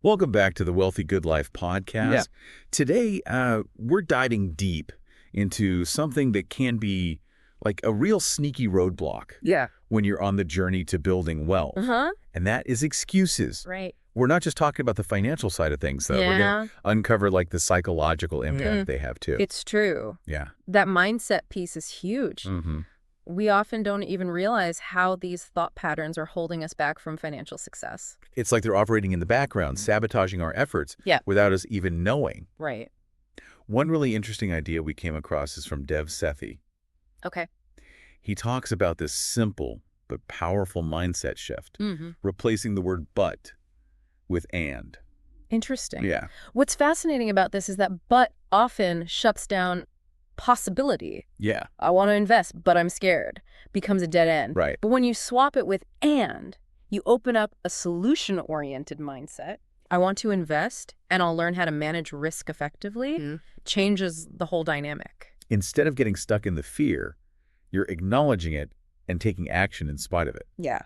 Welcome back to the Wealthy Good Life podcast. Yeah. Today, we're diving deep into something that can be like a real sneaky roadblock Yeah. when you're on the journey to building wealth. Uh-huh. And that is excuses. Right. We're not just talking about the financial side of things, though. We're going to uncover like the psychological impact they have too. It's true. Yeah. That mindset piece is huge. Mm-hmm. We often don't even realize how these thought patterns are holding us back from financial success. It's like they're operating in the background, sabotaging our efforts Yeah. without us even knowing. Right. One really interesting idea we came across is from Dev Sethi. Okay. He talks about this simple but powerful mindset shift, Mm-hmm. replacing the word but with and. Interesting. Yeah. What's fascinating about this is that but often shuts down possibility. Yeah. I want to invest, but I'm scared. Becomes a dead end. Right. But when you swap it with and, you open up a solution-oriented mindset. I want to invest, and I'll learn how to manage risk effectively. Mhm. Changes the whole dynamic. Instead of getting stuck in the fear, you're acknowledging it and taking action in spite of it. Yeah.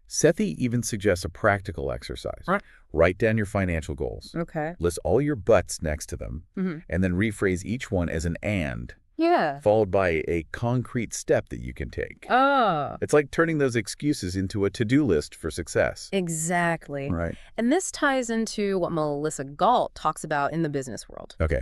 Sethi even suggests a practical exercise. Right. Write down your financial goals. Okay. List all your buts next to them, Mm-hmm. and then rephrase each one as an and, Yeah. followed by a concrete step that you can take. Oh, It's like turning those excuses into a to-do list for success. exactly. Right. And this ties into what Melissa Galt talks about in the business world. Okay.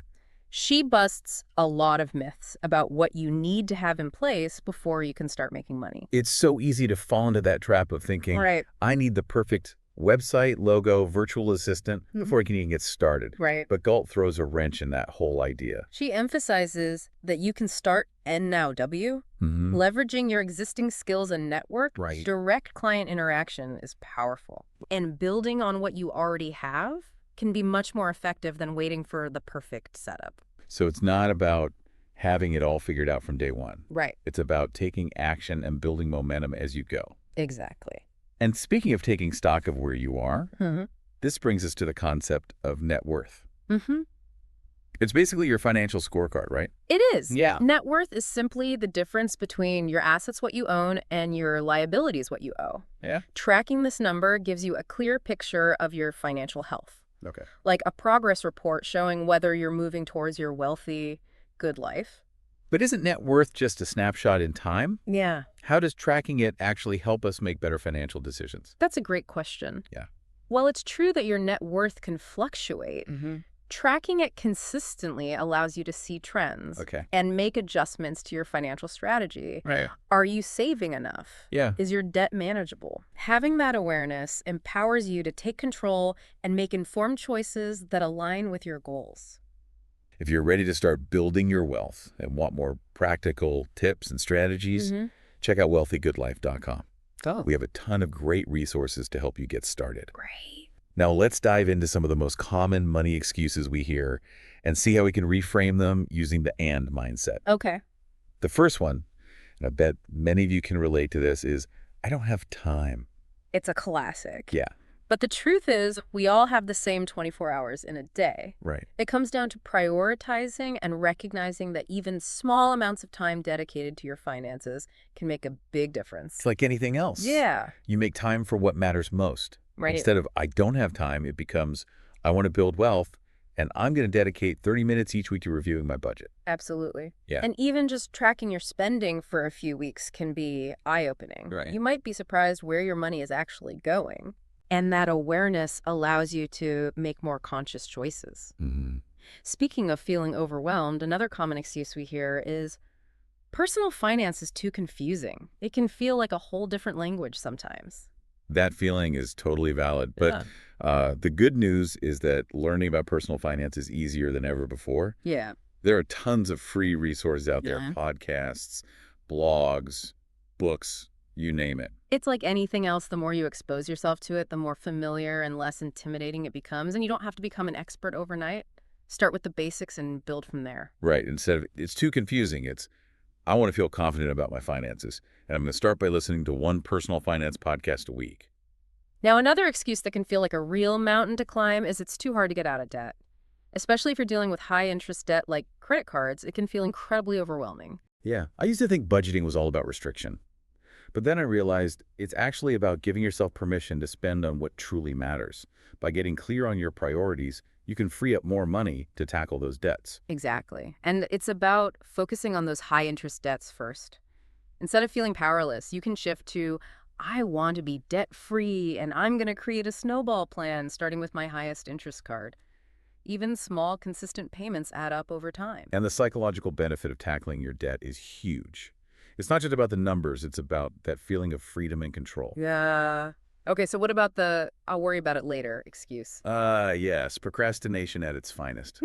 She busts a lot of myths about what you need to have in place before you can start making money. It's so easy to fall into that trap of thinking, Right. I need the perfect website, logo, virtual assistant before I can even get started. Right. But Galt throws a wrench in that whole idea. She emphasizes that you can start NowW, Mm-hmm. leveraging your existing skills and network. Right. Direct client interaction is powerful. And building on what you already have can be much more effective than waiting for the perfect setup. So it's not about having it all figured out from day one. Right. It's about taking action and building momentum as you go. Exactly. And speaking of taking stock of where you are, Mm-hmm. this brings us to the concept of net worth. Mm-hmm. It's basically your financial scorecard, right? It is. Yeah. Net worth is simply the difference between your assets, what you own, and your liabilities, what you owe. Yeah. Tracking this number gives you a clear picture of your financial health, Okay. like a progress report showing whether you're moving towards your wealthy, good life. But isn't net worth just a snapshot in time? Yeah. How does tracking it actually help us make better financial decisions? That's a great question. Yeah. While it's true that your net worth can fluctuate, Mm-hmm. tracking it consistently allows you to see trends Okay. and make adjustments to your financial strategy. Right. Are you saving enough? Yeah. Is your debt manageable? Having that awareness empowers you to take control and make informed choices that align with your goals. If you're ready to start building your wealth and want more practical tips and strategies, check out wealthygoodlife.com. Oh. We have a ton of great resources to help you get started. Great. Now let's dive into some of the most common money excuses we hear and see how we can reframe them using the and mindset. Okay. The first one, and I bet many of you can relate to this, is I don't have time. It's a classic. Yeah, But the truth is, we all have the same 24 hours in a day. right. It comes down to prioritizing and recognizing that even small amounts of time dedicated to your finances can make a big difference. It's like anything else. Yeah. You make time for what matters most. Right. Instead of I don't have time, it becomes I want to build wealth and I'm going to dedicate 30 minutes each week to reviewing my budget. Absolutely. Yeah. And even just tracking your spending for a few weeks can be eye-opening. Right. You might be surprised where your money is actually going. And that awareness allows you to make more conscious choices. Mm-hmm. Speaking of feeling overwhelmed, another common excuse we hear is personal finance is too confusing. It can feel like a whole different language sometimes. That feeling is totally valid. But the good news is that learning about personal finance is easier than ever before. Yeah. There are tons of free resources out there, Yeah. podcasts, blogs, books, you name it. It's like anything else, the more you expose yourself to it, the more familiar and less intimidating it becomes. And you don't have to become an expert overnight. Start with the basics and build from there. Right. Instead of it's too confusing, it's I want to feel confident about my finances. And I'm going to start by listening to one personal finance podcast a week. Now, another excuse that can feel like a real mountain to climb is it's too hard to get out of debt. Especially if you're dealing with high interest debt like credit cards, it can feel incredibly overwhelming. Yeah. I used to think budgeting was all about restriction. But then I realized it's actually about giving yourself permission to spend on what truly matters. By getting clear on your priorities, you can free up more money to tackle those debts. Exactly. And it's about focusing on those high-interest debts first. Instead of feeling powerless, you can shift to, I want to be debt-free, and I'm going to create a snowball plan starting with my highest interest card. Even small, consistent payments add up over time. And the psychological benefit of tackling your debt is huge. It's not just about the numbers, it's about that feeling of freedom and control. Yeah. Okay, so what about the I'll worry about it later excuse? Yes, procrastination at its finest.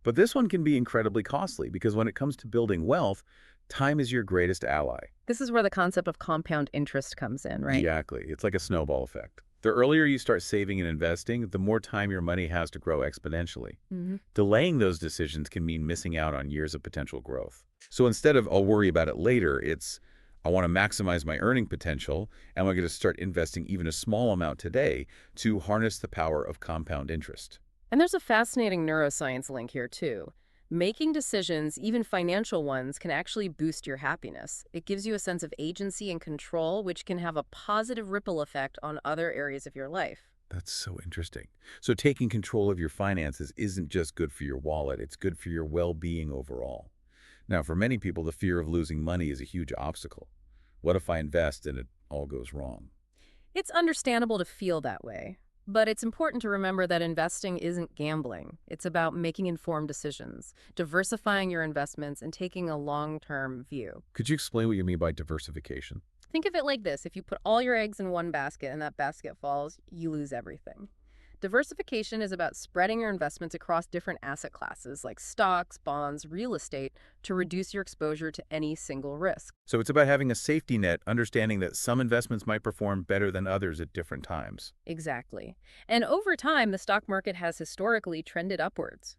But this one can be incredibly costly because when it comes to building wealth, time is your greatest ally. This is where the concept of compound interest comes in, right? Exactly. It's like a snowball effect. The earlier you start saving and investing, the more time your money has to grow exponentially. Delaying those decisions can mean missing out on years of potential growth. So instead of I'll worry about it later, it's I want to maximize my earning potential, and I'm going to start investing even a small amount today to harness the power of compound interest. And there's a fascinating neuroscience link here, too. Making decisions, even financial ones, can actually boost your happiness. It gives you a sense of agency and control, which can have a positive ripple effect on other areas of your life. That's so interesting. So taking control of your finances isn't just good for your wallet, it's good for your well-being overall. Now, for many people, the fear of losing money is a huge obstacle. What if I invest and it all goes wrong? It's understandable to feel that way, but it's important to remember that investing isn't gambling. It's about making informed decisions, diversifying your investments, and taking a long-term view. Could you explain what you mean by diversification? Think of it like this. If you put all your eggs in one basket and that basket falls, you lose everything. Diversification is about spreading your investments across different asset classes like stocks, bonds, real estate to reduce your exposure to any single risk. So it's about having a safety net, understanding that some investments might perform better than others at different times. Exactly. And over time, the stock market has historically trended upwards.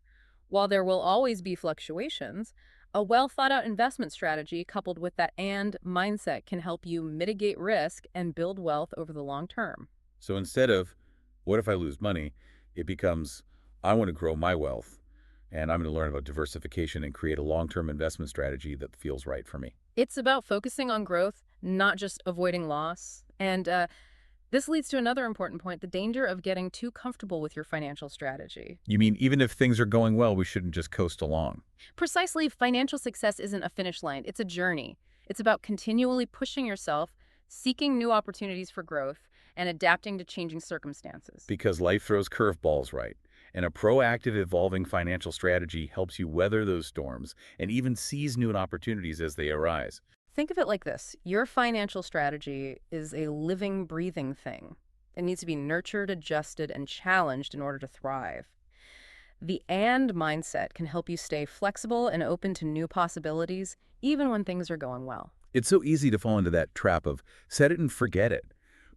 While there will always be fluctuations, a well-thought-out investment strategy coupled with that "and" mindset can help you mitigate risk and build wealth over the long term. So instead of, what if I lose money, it becomes, I want to grow my wealth, and I'm going to learn about diversification and create a long-term investment strategy that feels right for me. It's about focusing on growth, not just avoiding loss. And this leads to another important point, the danger of getting too comfortable with your financial strategy. You mean even if things are going well, we shouldn't just coast along? Precisely, financial success isn't a finish line. It's a journey. It's about continually pushing yourself, seeking new opportunities for growth, and adapting to changing circumstances. Because life throws curveballs, right? And a proactive, evolving financial strategy helps you weather those storms and even seize new opportunities as they arise. Think of it like this. Your financial strategy is a living, breathing thing. It needs to be nurtured, adjusted, and challenged in order to thrive. The "and" mindset can help you stay flexible and open to new possibilities, even when things are going well. It's so easy to fall into that trap of set it and forget it.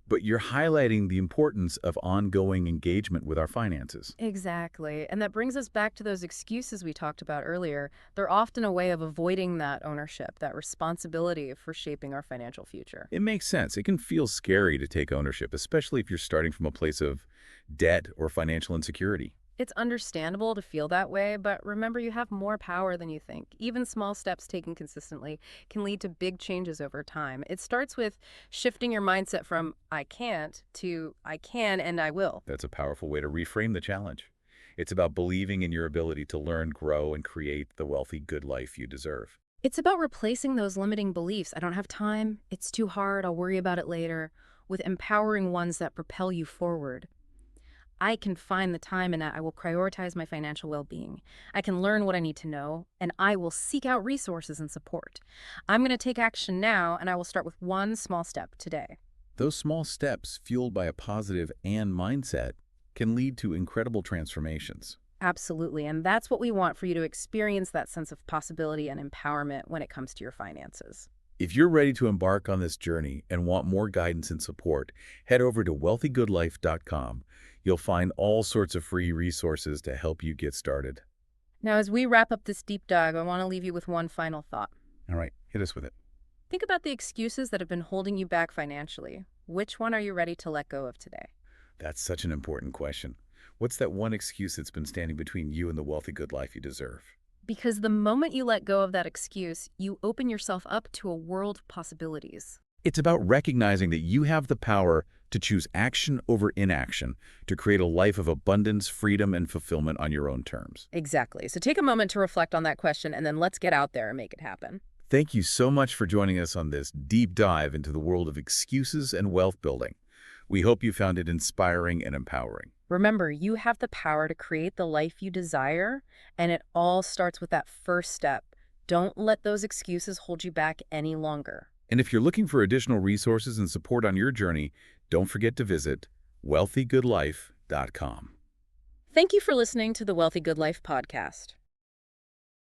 But you're highlighting the importance of ongoing engagement with our finances. Exactly. And that brings us back to those excuses we talked about earlier. They're often a way of avoiding that ownership, that responsibility for shaping our financial future. It makes sense. It can feel scary to take ownership, especially if you're starting from a place of debt or financial insecurity. It's understandable to feel that way, but remember you have more power than you think. Even small steps taken consistently can lead to big changes over time. It starts with shifting your mindset from "I can't" to "I can and I will." That's a powerful way to reframe the challenge. It's about believing in your ability to learn, grow, and create the wealthy, good life you deserve. It's about replacing those limiting beliefs. I don't have time, it's too hard, I'll worry about it later, with empowering ones that propel you forward. I can find the time and I will prioritize my financial well-being. I can learn what I need to know, and I will seek out resources and support. I'm going to take action now, and I will start with one small step today. Those small steps, fueled by a positive and mindset, can lead to incredible transformations. Absolutely, and that's what we want for you to experience that sense of possibility and empowerment when it comes to your finances. If you're ready to embark on this journey and want more guidance and support, head over to wealthygoodlife.com. You'll find all sorts of free resources to help you get started. Now, as we wrap up this deep dive, I want to leave you with one final thought. All right, hit us with it. Think about the excuses that have been holding you back financially. Which one are you ready to let go of today? That's such an important question. What's that one excuse that's been standing between you and the wealthy good life you deserve? Because the moment you let go of that excuse, you open yourself up to a world of possibilities. It's about recognizing that you have the power to choose action over inaction, to create a life of abundance, freedom, and fulfillment on your own terms. Exactly. So take a moment to reflect on that question, and then let's get out there and make it happen. Thank you so much for joining us on this deep dive into the world of excuses and wealth building. We hope you found it inspiring and empowering. Remember, you have the power to create the life you desire, and it all starts with that first step. Don't let those excuses hold you back any longer. And if you're looking for additional resources and support on your journey, don't forget to visit wealthygoodlife.com. Thank you for listening to the Wealthy Good Life podcast.